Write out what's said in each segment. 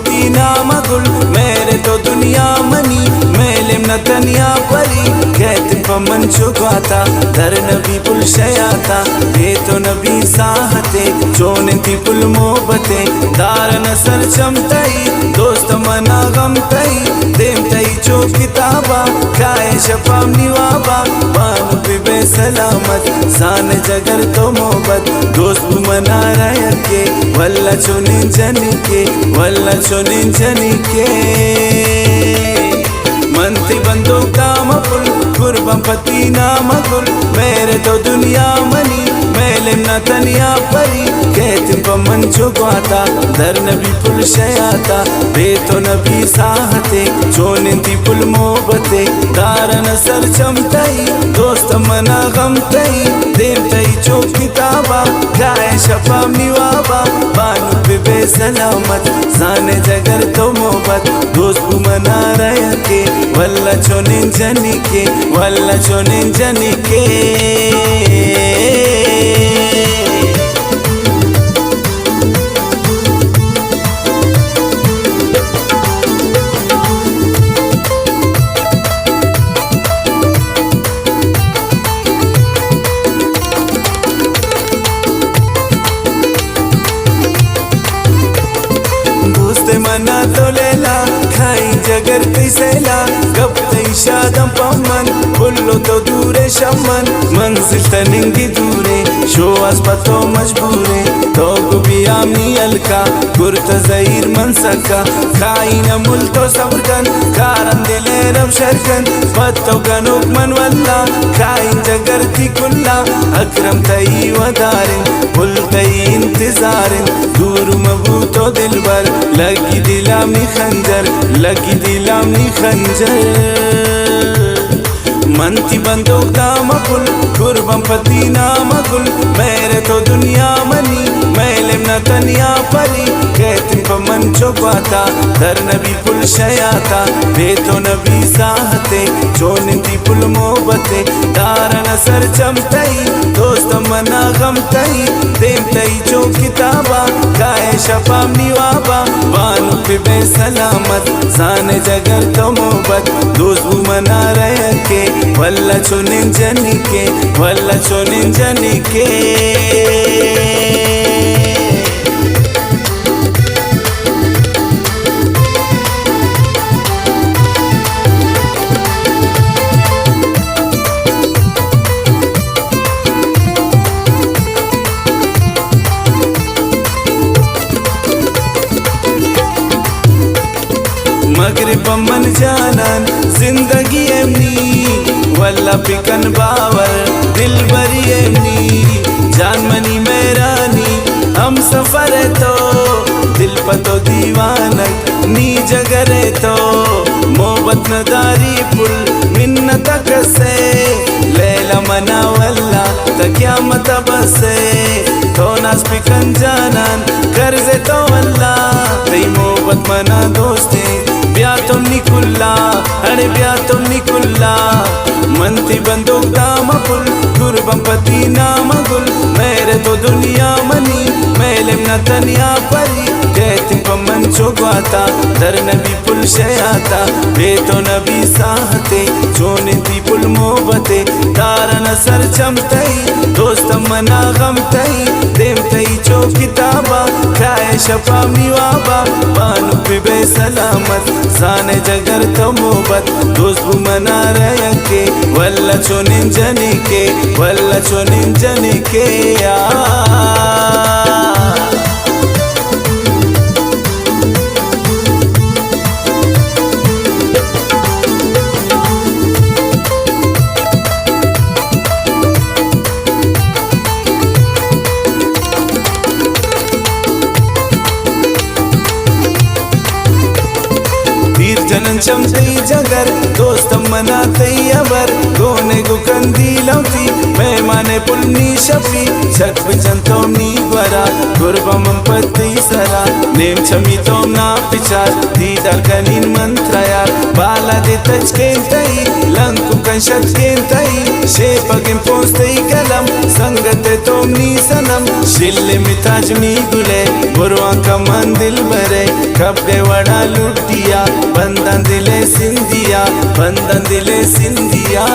पति नाम गुल मेरे तो दुनिया मनी मेलिम न तनिया परी कहते पमन चुकाता दर नबी पुल शयाता ये तो नबी साहते जोने ती पुल मोहबते दार नसर चमतई दोस्त मना गमतई देम तई चो किताबा खाए शफाम निवाबा बानु पे सलामत सान जगर तो मोहब्बत दोस्त मना रह के वल्ला चुने जनी के वल्ला चुने जनी के मंती बंदो काम पुल कुर्बम पति नाम गुल मेरे तो दुनिया मनी मेले न तनिया परी कहते पमन चुकाता दर नबी पुल शयाता बे तो नबी साहते जोने ती पुल मोहबते दारन सर चमतई दोस्त मना गमतई देवतई चो किताबा गाए शफा निवाबा बानु पे सलामत साने जगर तो मोहब्बत दोस्त मना रह के वल्ला चोने जनी के वल्ला चोने जनी के मना तो लेला खाई जगर तिसेला कब तई शादम पमन बुल्लो तो दूरे शमन मंजिल तनिंगी दूरे शो अस्पतो मजबूरे तो गुबी आमनी अलका गुरत जहीर मन सका खाई न मुल तो सबरकन कारम दिले रब शरकन पत्तो गनुक मन वल्ला खाई जगर थी कुल्ला अकरम तई वदारिन बुल तई इंतजारिन दूर मबू तो दिल बर लगी दिलामी खंजर लगी दिलामी खंजर मंती बंदूक दाम गुल कुर्बम पति नाम गुल मेरे तो दुनिया मनी मेलिम न तनिया परी कहते पमन चुकाता दर नबी पुल शयाता बे तो नबी साहते जोने ती पुल मोहबते दारन सर चमतई दोस्त मना गमतई देवतई चो किताबा गाए शफाम निवाबा बानु पे सलामत साने जगर तो मोहब्बत दोस्त मना रह के वल्ला चुने जनी के वल्ला चुने जनी के मगरिब मन जानन जिंदगी एमनी वल्ला पिकन बावर दिल बरी एमनी जान मनी मेरानी हम सफर तो दिल पतो दीवानक नी जगरे तो मोहब्बत नदारी पुल मिन्नत कसे लैला मना वल्ला तक्यामत बसे तो नास पिकन जानन कर्जे तो वल्ला तई मोहब्बत मना दोस्ते ब्या तो निकुल्ला अरे ब्या तो निकुल्ला मंती बंदूक दाम गुल कुर्बम पति नाम गुल मेरे तो दुनिया मनी मेलिम न तनिया परी कहते पमन चुकाता दर नबी पुल शयाता बे तो नबी साहते जोने ती पुल मोहबते दारन सर चमतई दोस्त मना गमतई देवतई चो किताबा खाए शफा निवाबा बानु पे सलामत साने जगर तो मोहब्बत दोस्त मना रह के वल्ला चुने जनी के वल्ला चुने जनी के जनन चमतई जगर दोस्त मनातई अबर गोने गु कंदीलौती मेहमाने पुलनी शफी शक जंतोमनी वरा गुरबम पत्ती सरा नेम छमी तोम ना पिचार दीदार कनीन मंत्रयार बाला दे तच के तई लंकु kan shakkeen ta'i sheepagin poostay kalam sangate tomni sanam shille mitajmi gule burwan kaman dil bare kabde wada luttiya bandan dile sindiya bandan dile sindiya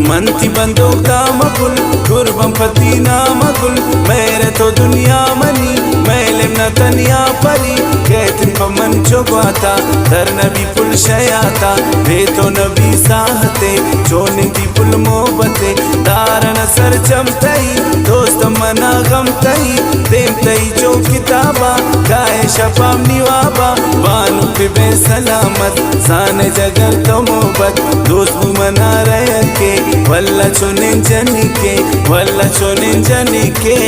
मनती बंदूक दामकुल कुर्बम पतीना मकुल मेरे तो दुनिया मनी मैले न तनिया परी कहतिन पमन चुगवाता दर नबी पुल शयाता वे तो नबी साहते चोनिंदी पुल मोहबते दारन सर चमतई दोस्त मना गमतई देमतई जो किताबा गाए शफाम निवाबा बानु पे बेसलामत साने जगर तो मोहब्बत दोस्त मना रहे के वल्ला चुनिन जनिके वल्ला चुनिन जनिके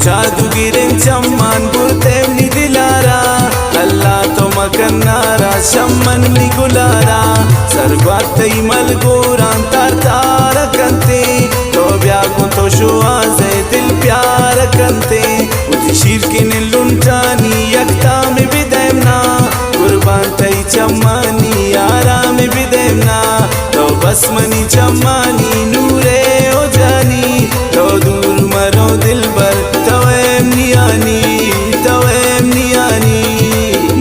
जादूगिरें चम्मान बुरतेम नि दिलारा अल्लाह तो मकन्नारा शम्मन नि गुलारा सर्वात्तई मलगोरान तार तार कंते तो ब्यागुं तो शुआज़े दिल प्यार कंते उति शिरकिन लुंटानी यकता में बिदेमना कुर्बान तई चम्मानी यारा में बिदेमना तो बसमनी चम्मानी नूरे ओ जानी तो दूर मरो दिल बर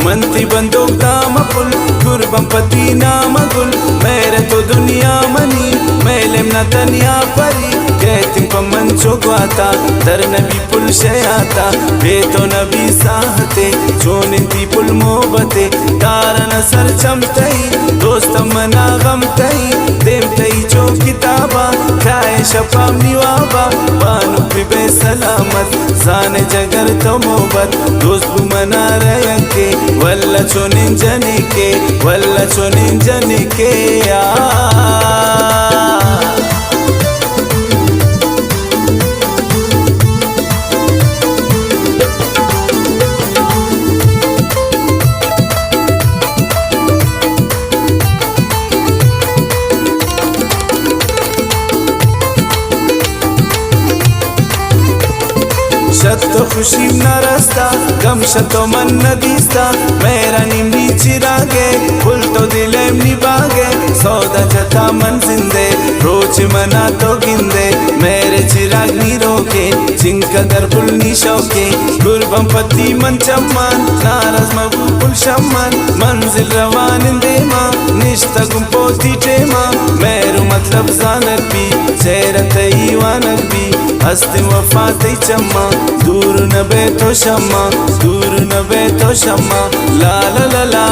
मनती बंदूक दामकुल कुर्बम पतीना मगुल मेरे तो दुनिया मनी मेलेम न तनिया परी कहतिन पमन चुगवाता दर नबी पुल शयाता वे तो नबी साहते चोनिंदी पुल मोहबते दारन सर चमतई दोस्त मना गमतई देमतई जो किताबा खाए शफाम निवाबा बानु पे बेसलामत साने जगर तो मोहब्बत दोस्त मना रहे के वल्ला चुनिन जनिके वल्ला चुनिन जनिके शतो खुशी न रस्ता गम शतो मन न दिस्ता मेरा निम्नी चिरागे फुल तो दिलेम निभागे सौदा जता मन जिंदे रोज मना तो गिंदे मेरे चिराग नी रोके जिनकदर पुल नी शौके कुर्बम पति मन चम्मान नाराज मबूल शम्मान मंजिल रवान इंदेमा निश्ता गुंपोती टेमा मेरू मतलब जानक भी चेरत ईवानक भी हस्ते वफाते चम्मा दूर न बैठो शम्मा दूर न बैठो शम्मा ला ला ला ला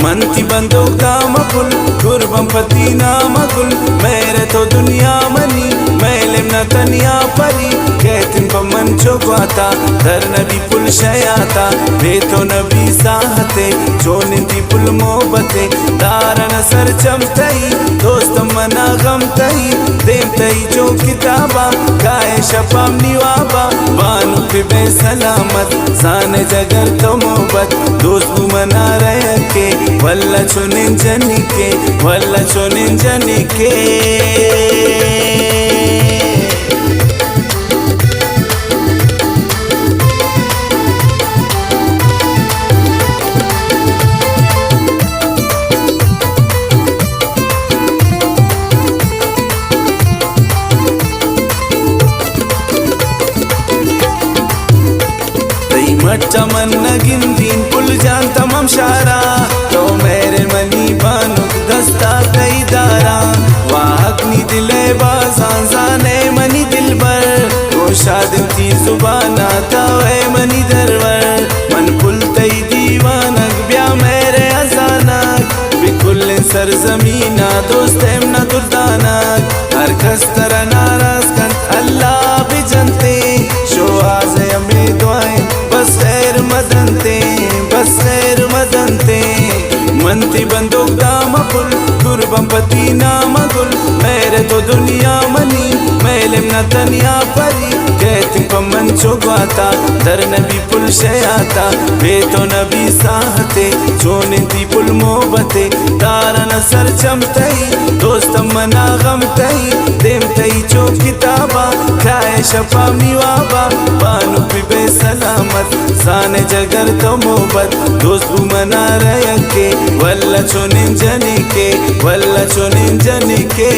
मनती बंदूक दामकुल कुर्बम पतीना मकुल मेरे तो दुनिया मनी मेलेम न तनिया परी कहतिन पमन चुगवाता दर नबी पुल शयाता वे तो नबी साहते चोनिंदी पुल मोहबते दारन सर चमतई दोस्त मना गमतई देमतई जो किताबा गाए शफाम निवाबा बानु पे बेसलामत साने जगर तो मोहब्बत दोस्त मना रहे के वल्ला चुनिन जनिके वल्ला चुनिन जनिके चमन गिंदीन पुल जान तमाम शारा तो मेरे मनी बानुक दस्ता कई दारा वाहकनी दिले बाजान जाने मनी दिल बर वो शादिम थी जुबाना तावे मनी दरवर मन पुल तई दीवानक ब्या मेरे अजानक बिकुल सर जमीना दोस्तेम न दुर्दानक हर कस तरह नाराज कंत अल्लाह भी जनते शो आज हमें दुआएं बस खैर मदनते मनती बंदूक दामकुल कुर्बम पतीना मगुल मेरे तो दुनिया मनी मेलेम न तनिया परी कहतिन पमन मन चोगाता दर नबी पुल शयाता बे तो नबी साहते चोनिंती पुल मोहबते तारा नसर चमतई दोस्त मना गमतई देमतई चो किताबा खाए शपा मिवाबा बानु पिबे सलामत साने जगर तो मोहब्बत दोस्त मना रयके वल्ला चोनिन जनिके वल्ला चोनिन जनिके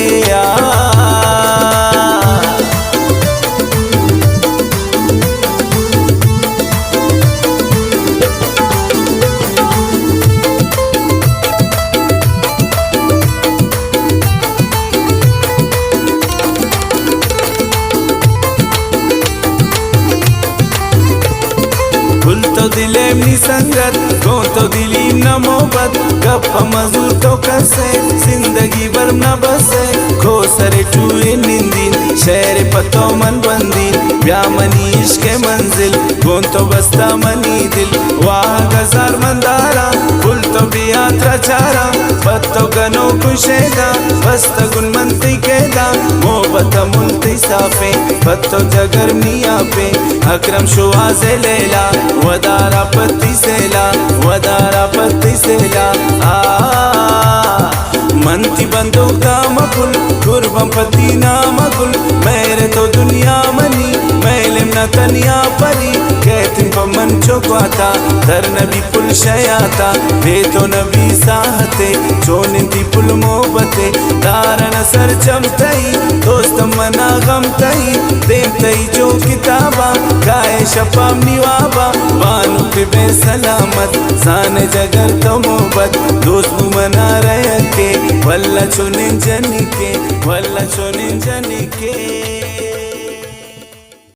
खुल तो दिलेम नी संगत गो तो दिलीम न मोहब्बत गप्पा मजूर तो कसे जिंदगी भर न बसे खो सरे टूए निंदीन शहर पतो मन बंदीन ब्यामनी इश्क मंजिल गो तो बस्ता मनी दिल वाह गजार मंदारा फुल तो बियात्रा चारा पत्तो गनो कुशेगा बस्त गुन मंती केदा मोहब्बत मुल्ती साफे पत्तो जगर मिया पे अकरम शुआज़े लेला वदारा पत्ती सेला मंती बंदूक दामकुल कुर्बम पति नामकुल मेरे तो दुनिया मनी मैलिम न तनिया परी कहतिन को मन चोकाता दर नबी पुल शयाता बे तो नबी साहते चोनिंती पुल मोहबते तारा नसर चमतई दोस्त मना गमतई देमतई जो किताबा खाए शपा निवाबा बानु पिबे सलामत साने जगर तो मोहब्बत दोस्त मना रयके वल्ला चुनिन जनिके